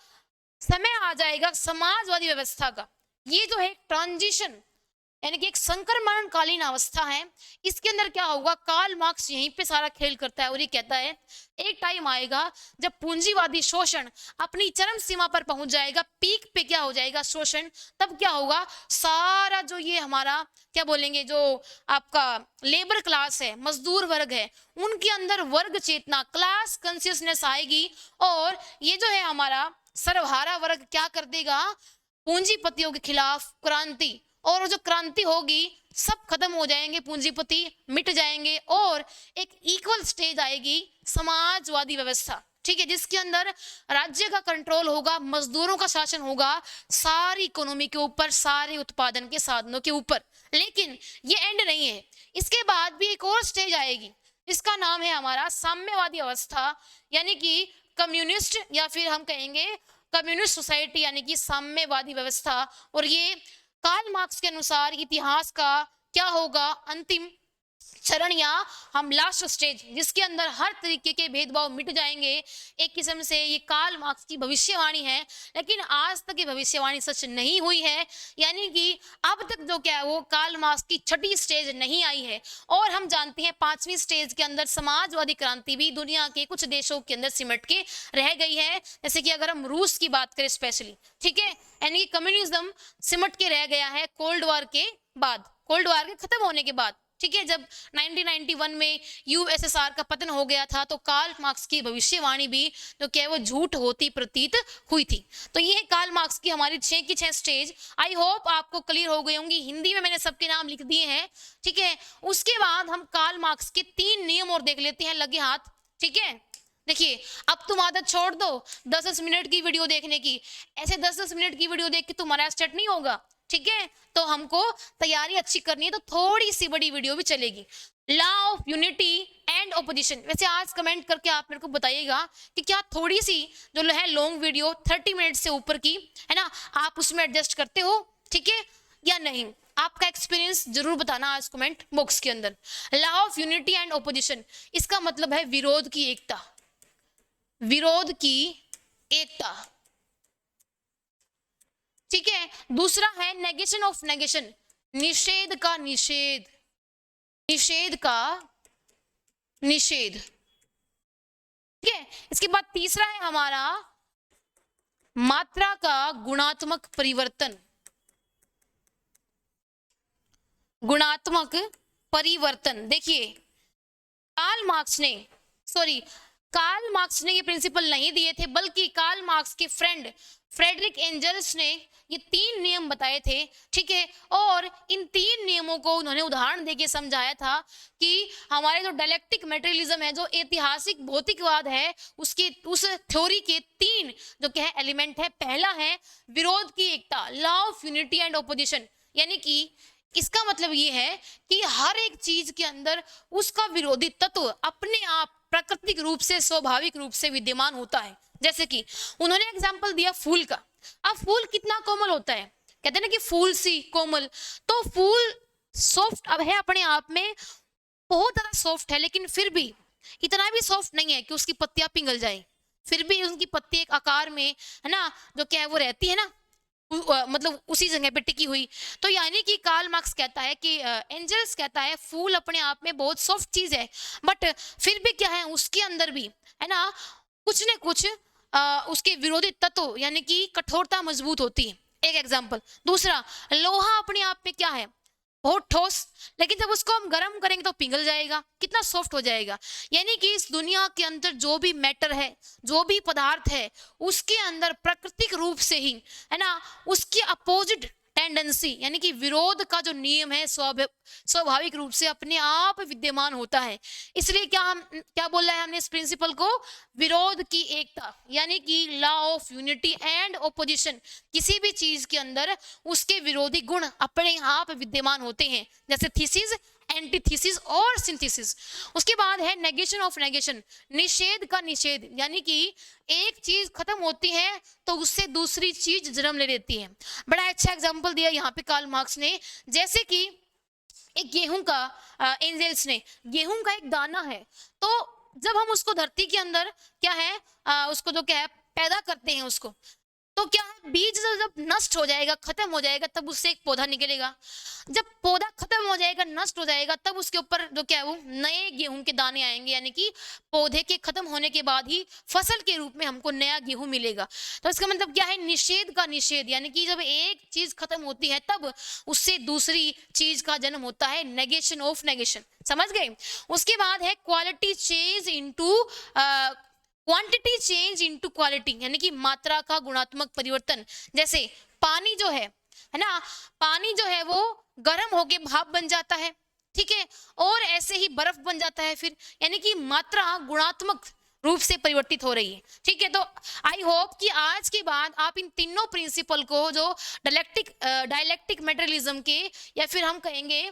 समय आ जाएगा समाजवादी व्यवस्था का। ये जो है ट्रांजिशन यानी कि एक संक्रमणकालीन अवस्था है। इसके अंदर क्या होगा, कार्ल मार्क्स यहीं पे सारा खेल करता है और ये कहता है एक टाइम आएगा जब पूंजीवादी शोषण अपनी चरम सीमा पर पहुंच जाएगा, पीक पे क्या हो जाएगा शोषण, तब क्या होगा, सारा जो ये हमारा क्या बोलेंगे, जो आपका लेबर क्लास है, मजदूर वर्ग है, उनके अंदर वर्ग चेतना, क्लास कॉन्शियसनेस आएगी और ये जो है हमारा सर्वहारा वर्ग क्या कर देगा, पूंजीपतियों के खिलाफ क्रांति, और जो क्रांति होगी सब खत्म हो जाएंगे, पूंजीपति मिट जाएंगे और एक इक्वल स्टेज आएगी समाजवादी व्यवस्था। ठीक है, जिसके अंदर राज्य का कंट्रोल होगा, मजदूरों का शासन होगा सारी इकोनॉमी के ऊपर, सारे उत्पादन के साधनों के ऊपर। लेकिन ये एंड नहीं है, इसके बाद भी एक और स्टेज आएगी, इसका नाम है हमारा साम्यवादी अवस्था, यानी कि कम्युनिस्ट, या फिर हम कहेंगे कम्युनिस्ट सोसाइटी, यानी कि साम्यवादी व्यवस्था। और ये कार्ल मार्क्स के अनुसार इतिहास का क्या होगा, अंतिम चरण या हम लास्ट स्टेज, जिसके अंदर हर तरीके के भेदभाव मिट जाएंगे। एक किस्म से ये कार्ल मार्क्स की भविष्यवाणी है, लेकिन आज तक ये भविष्यवाणी सच नहीं हुई है, यानी कि अब तक जो क्या है वो कार्ल मार्क्स की 6ठी स्टेज नहीं आई है। और हम जानते हैं 5वीं स्टेज के अंदर समाजवादी क्रांति भी दुनिया के कुछ देशों के अंदर सिमट के रह गई है, जैसे कि अगर हम रूस की बात करें स्पेशली। ठीक है, यानी कि कम्युनिज्म सिमट के रह गया है कोल्ड वॉर के बाद, कोल्ड वॉर के खत्म होने के बाद। ठीक है, जब 1991 में यूएसएसआर का पतन हो गया था तो कार्ल मार्क्स की भविष्यवाणी भी जो क्या है वो झूठ होती प्रतीत हुई थी। तो ये कार्ल मार्क्स की हमारी 6 की 6 स्टेज, आई होप आपको क्लियर हो गई होंगी। हिंदी में मैंने सबके नाम लिख दिए हैं। ठीक है, उसके बाद हम कार्ल मार्क्स के 3 नियम और देख लेते हैं लगे हाथ। ठीक है, देखिए अब तुम आदत छोड़ दो 10-10 मिनट की वीडियो देखने की, ऐसे 10-10 मिनट की वीडियो देख के तुम्हारा स्टार्ट नहीं होगा। ठीक है, तो हमको तैयारी अच्छी करनी है, तो थोड़ी सी बड़ी वीडियो भी चलेगी। Law of unity and opposition, वैसे आज कमेंट करके आप मेरे को बताइएगा कि क्या थोड़ी सी जो है लॉन्ग वीडियो 30 मिनट से ऊपर की है ना, आप उसमें एडजस्ट करते हो, ठीक है या नहीं, आपका एक्सपीरियंस जरूर बताना आज कमेंट बॉक्स के अंदर। Law of unity and opposition, इसका मतलब है विरोध की एकता, विरोध की एकता। ठीक है, दूसरा है नेगेशन ऑफ नेगेशन, निषेध का निषेध, निषेध का निषेध। ठीक है, इसके बाद तीसरा है हमारा मात्रा का गुणात्मक परिवर्तन, गुणात्मक परिवर्तन। देखिए कार्ल मार्क्स ने ये प्रिंसिपल नहीं दिए थे, बल्कि कार्ल मार्क्स मार्क्स के फ्रेंड फ्रेडरिक एंजल्स ने ये 3 नियम बताए थे, ठीक है। और इन 3 नियमों को उन्होंने उदाहरण देके समझाया था कि हमारे जो डायलेक्टिक मटेरियलिज्म है, जो ऐतिहासिक भौतिकवाद है, उसके उस थ्योरी के 3 जो क्या है एलिमेंट है। पहला है विरोध की एकता, law of unity and opposition, यानी कि इसका मतलब ये है कि हर एक चीज के अंदर उसका विरोधी तत्व अपने आप प्राकृतिक रूप से, स्वाभाविक रूप से विद्यमान होता है। जैसे कि उन्होंने एग्जाम्पल दिया फूल का। अब फूल कितना कोमल होता है, कहते हैं ना कि फूल सी कोमल, तो फूल सॉफ्ट अब है अपने आप में, बहुत ज्यादा सॉफ्ट है, लेकिन फिर भी इतना भी सॉफ्ट नहीं है कि उसकी पत्तियां पिघल जाए। फिर भी उनकी पत्ती एक आकार में, है ना, जो क्या है वो रहती है ना, मतलब उसी जगह पे टिकी हुई। तो यानी कि कार्ल मार्क्स कहता है कि एंजल्स कहता है फूल अपने आप में बहुत सॉफ्ट चीज है, बट फिर भी क्या है उसके अंदर भी, है ना, कुछ न कुछ उसके विरोधी तत्व यानी कि कठोरता मजबूत होती है। एक एग्जाम्पल। दूसरा, लोहा अपने आप में क्या है, बहुत ठोस, लेकिन जब उसको हम गर्म करेंगे तो पिघल जाएगा, कितना सॉफ्ट हो जाएगा। यानी कि इस दुनिया के अंदर जो भी मैटर है, जो भी पदार्थ है, उसके अंदर प्राकृतिक रूप से ही, है ना, उसके अपोजिट टेंडेंसी यानी कि विरोध का जो नियम है स्वाभाविक रूप से अपने आप विद्यमान होता है। इसलिए क्या बोल रहा है हमने इस प्रिंसिपल को, विरोध की एकता, यानी कि law of unity and opposition. किसी भी चीज के अंदर उसके विरोधी गुण अपने आप विद्यमान होते हैं, जैसे थीसिस, एंटीथीसिस और सिंथेसिस। उसके बाद है नेगेशन ऑफ नेगेशन, निषेध का निषेध, यानी कि एक चीज खत्म होती है तो उससे दूसरी चीज जन्म ले लेती है। बड़ा अच्छा एग्जांपल दिया यहाँ पे कार्ल मार्क्स ने, जैसे कि एक गेहूं का, एंजल्स ने गेहूं का एक दाना है, तो जब हम उसको धरती के अंदर क्या है उसको जो क्या है पैदा करते हैं उसको, तो क्या है बीज जब नष्ट हो जाएगा, खत्म हो जाएगा, तब उससे एक पौधा निकलेगा। जब पौधा खत्म हो जाएगा, नष्ट हो जाएगा, तब उसके ऊपर जो क्या है वो नए गेहूं के दाने आएंगे, यानी कि पौधे के खत्म होने के बाद ही फसल के रूप में हमको नया गेहूं मिलेगा। तो इसका मतलब क्या है, निषेध का निषेध, यानी कि जब एक चीज खत्म होती है तब उससे दूसरी चीज का जन्म होता है, नेगेशन ऑफ नेगेशन। समझ गए। उसके बाद है quality change into quantity change into quality, यानी कि मात्रा का गुणात्मक परिवर्तन। जैसे पानी जो है ना, पानी जो है वो गर्म होके भाप बन जाता है, ठीक है, और ऐसे ही बर्फ बन जाता है फिर, यानी कि मात्रा गुणात्मक रूप से परिवर्तित हो रही है, ठीक है। तो आई होप कि आज के बाद आप इन तीनों प्रिंसिपल को, जो डायलेक्टिक मटेरियलिज्म के, या फिर हम कहेंगे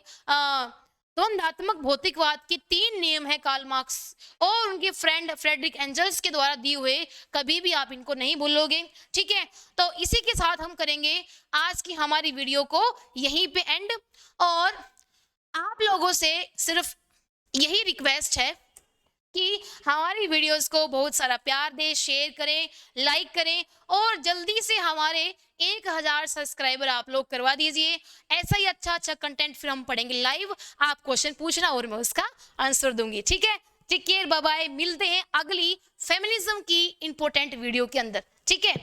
द्वंद्वात्मक भौतिकवाद के 3 नियम है कार्ल मार्क्स और उनके फ्रेंड फ्रेडरिक एंजल्स के द्वारा दिए हुए, कभी भी आप इनको नहीं भूलोगे, ठीक है। तो इसी के साथ हम करेंगे आज की हमारी वीडियो को यहीं पे एंड, और आप लोगों से सिर्फ यही रिक्वेस्ट है कि हमारी वीडियोस को बहुत सारा प्यार दें, शेयर करें, लाइक करें, और जल्दी से हमारे 1000 सब्सक्राइबर आप लोग करवा दीजिए। ऐसा ही अच्छा कंटेंट फिर हम पढ़ेंगे लाइव, आप क्वेश्चन पूछना और मैं उसका आंसर दूंगी, ठीक है। टेक केयर, बाय बाय, मिलते हैं अगली फेमिनिज्म की इंपॉर्टेंट वीडियो के अंदर, ठीक है।